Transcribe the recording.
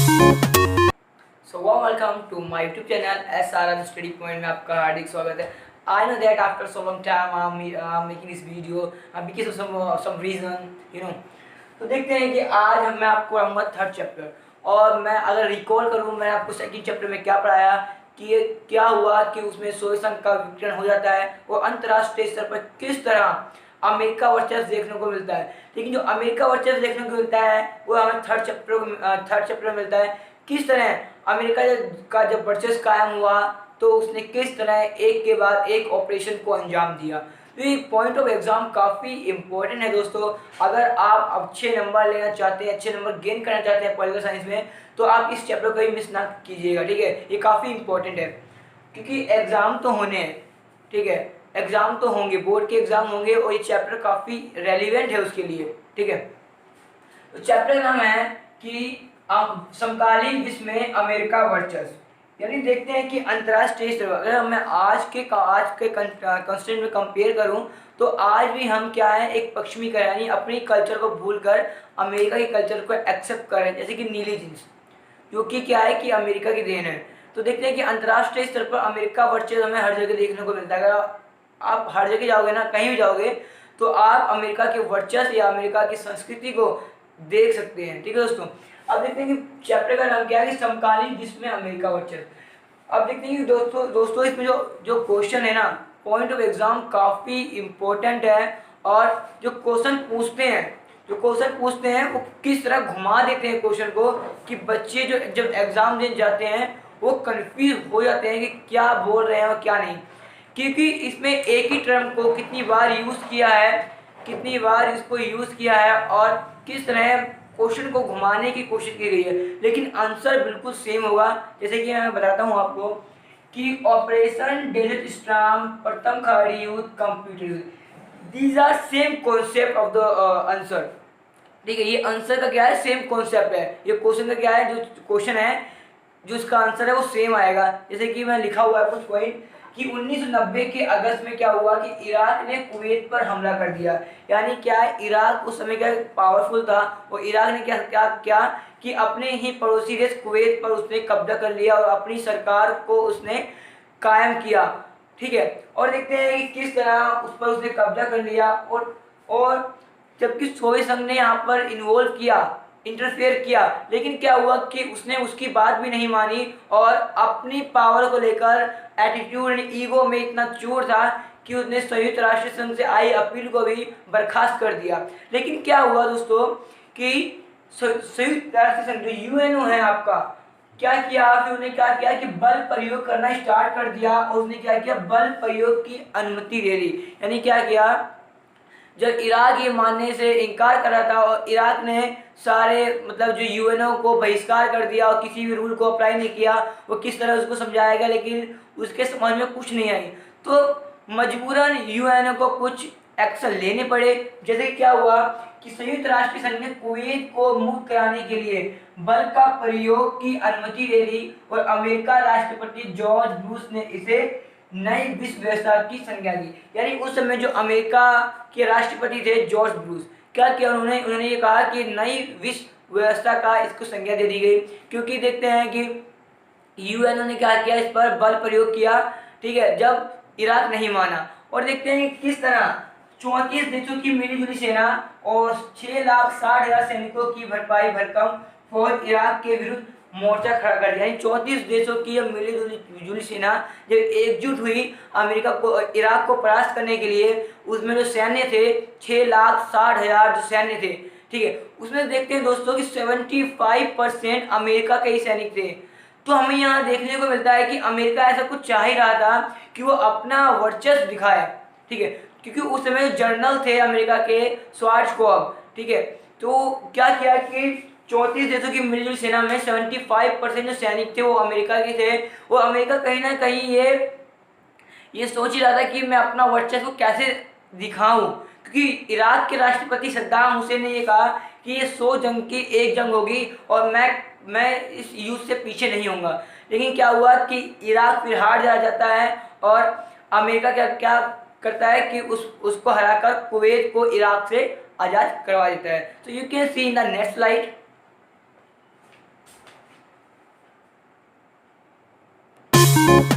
So warm welcome to my YouTube channel SRM Study Point में आपका हार्दिक स्वागत है। I know that after so long time I'm making this video because of some reason तो देखते हैं कि आज मैं आपको पढ़ाऊंगा थर्ड चैप्टर। और मैं अगर रिकॉल करूँ, मैं आपको सेकंड चैप्टर में क्या पढ़ाया कि ये क्या हुआ कि उसमें सोए संघ का विघटन हो जाता है और अंतर्राष्ट्रीय स्तर पर किस तरह अमेरिका वर्चस्व देखने को मिलता है। लेकिन जो अमेरिका वर्चस्व देखने को मिलता है वो हमें थर्ड चैप्टर में मिलता है। किस तरह अमेरिका का जब वर्चस्व कायम हुआ तो उसने किस तरह एक के बाद एक ऑपरेशन को अंजाम दिया। तो ये पॉइंट ऑफ एग्जाम काफ़ी इंपॉर्टेंट है दोस्तों। अगर आप अच्छे नंबर लेना चाहते हैं, अच्छे नंबर गेन करना चाहते हैं पॉलिटिकल साइंस में, तो आप इस चैप्टर को ही मिस ना कीजिएगा, ठीक है। ये काफ़ी इंपॉर्टेंट है क्योंकि एग्ज़ाम तो होने हैं, ठीक है, एग्ज़ाम तो होंगे, बोर्ड के एग्ज़ाम होंगे और ये चैप्टर काफ़ी रेलिवेंट है उसके लिए, ठीक है। तो चैप्टर का नाम है कि समकालीन विश्व में अमेरिका वर्चस्व। यानी देखते हैं कि अंतर्राष्ट्रीय स्तर पर अगर मैं आज के कंस्टेंट में कंपेयर करूं तो आज भी हम क्या है, एक पश्चिमीकरण यानी अपनी कल्चर को भूलकर अमेरिका के कल्चर को एक्सेप्ट कर रहे हैं, जैसे कि नीली जींस, जो कि क्या है कि अमेरिका की देन है। तो देखते हैं कि अंतर्राष्ट्रीय स्तर पर अमेरिका वर्चस्व हमें हर जगह देखने को मिलता है। अगर आप हर जगह जाओगे ना, कहीं भी जाओगे, तो आप अमेरिका के वर्चस्व या अमेरिका की संस्कृति को देख सकते हैं, ठीक है दोस्तों। अब देखते हैं कि चैप्टर का नाम क्या है कि समकालीन विश्व में अमेरिका वर्चस्व। अब देखते हैं कि दोस्तों इसमें जो क्वेश्चन है ना, पॉइंट ऑफ एग्जाम काफ़ी इम्पोर्टेंट है। और जो क्वेश्चन पूछते हैं वो किस तरह घुमा देते हैं क्वेश्चन को कि बच्चे जो जब एग्ज़ाम देने जाते हैं वो कंफ्यूज हो जाते हैं कि क्या बोल रहे हैं और क्या नहीं। क्योंकि इसमें एक ही टर्म को कितनी बार यूज़ किया है, कितनी बार इसको यूज़ किया है और किस तरह क्वेश्चन को घुमाने की कोशिश की गई है, लेकिन आंसर बिल्कुल सेम होगा। जैसे कि मैं बताता हूँ आपको कि ऑपरेशन डेजर्ट स्टॉर्म, प्रथम खाड़ी युद्ध, कंप्यूटर युद्ध, these are same concept of the answer, ठीक है। ये आंसर का क्या है, सेम कॉन्सेप्ट है। ये क्वेश्चन का क्या है, जो क्वेश्चन है जो इसका आंसर है वो सेम आएगा। जैसे कि मैं लिखा हुआ है कुछ पॉइंट कि 1990 के अगस्त में क्या हुआ कि इराक ने कुवैत पर हमला कर दिया। यानी क्या है, इराक उस समय क्या पावरफुल था और इराक ने क्या कि अपने ही पड़ोसी देश कुवैत पर उसने कब्जा कर लिया और अपनी सरकार को उसने कायम किया, ठीक है। और देखते हैं कि किस तरह उस पर उसने कब्जा कर लिया और जबकि सोवियत संघ ने यहाँ पर इन्वॉल्व किया, इंटरफेयर किया, लेकिन क्या हुआ कि उसने उसकी बात भी नहीं मानी और अपनी पावर को लेकर एटीट्यूड ईगो में इतना चूर था कि उसने संयुक्त राष्ट्र संघ से आई अपील को भी बर्खास्त कर दिया। लेकिन क्या हुआ दोस्तों कि संयुक्त राष्ट्र संघ जो यूएनओ है आपका, क्या किया फिर उन्होंने क्या किया कि बल प्रयोग करना स्टार्ट कर दिया और उसने क्या किया, बल प्रयोग की अनुमति दे दी। यानी क्या किया, जब इराक ये मानने से इनकार कर रहा था और इराक ने सारे मतलब जो यूएनओ को बहिष्कार कर दिया और किसी भी रूल को अप्लाई नहीं किया, वो किस तरह उसको समझाया गया लेकिन उसके समझ में कुछ नहीं आई, तो मजबूरन यूएनओ को कुछ एक्शन लेने पड़े। जैसे क्या हुआ कि संयुक्त राष्ट्र संघ ने कुवैत को मुक्त कराने के लिए बल का प्रयोग की अनुमति दे दी और अमेरिका राष्ट्रपति जॉर्ज बुश ने इसे नई विश्व व्यवस्था की संज्ञा दी। यानी उस समय जो अमेरिका के राष्ट्रपति थे जॉर्ज बुश, क्या किया उन्होंने ये कहा कि नई विश्व व्यवस्था का इसको संज्ञा दे दी गई। क्योंकि देखते हैं कि यूएनओ ने क्या किया, इस पर बल प्रयोग किया, ठीक है, जब इराक नहीं माना। और देखते हैं कि किस तरह 34 देशों की मिलीजुली सेना और 6,60,000 सैनिकों की भरकम फौज इराक के विरुद्ध मोर्चा खड़ा कर दिया। यानी 34 देशों की मिलीजुली सेना जब एकजुट हुई अमेरिका को, इराक को परास्त करने के लिए, उसमें जो सैन्य थे 6,60,000 जो सैन्य थे, ठीक है, उसमें देखते हैं दोस्तों कि 75% अमेरिका के ही सैनिक थे। तो हमें यहाँ देखने को मिलता है कि अमेरिका ऐसा कुछ चाह ही रहा था कि वो अपना वर्चस्व दिखाए, ठीक है, क्योंकि उस समय जनरल थे अमेरिका के श्वार्ज़कॉफ, ठीक है। तो क्या किया कि 34 देशों की मिलीजुली सेना में 75% जो सैनिक थे वो अमेरिका के थे। और अमेरिका कहीं ना कहीं ये सोच ही रहा था कि मैं अपना वर्चस्व कैसे दिखाऊं, क्योंकि इराक के राष्ट्रपति सद्दाम हुसैन ने ये कहा कि ये 100 जंग की एक जंग होगी और मैं इस युद्ध से पीछे नहीं होऊंगा। लेकिन क्या हुआ कि इराक फिर हार जाता है और अमेरिका क्या करता है कि उसको हराकर कुवैत को इराक से आज़ाद करवा देता है। तो you can see in the next slide you.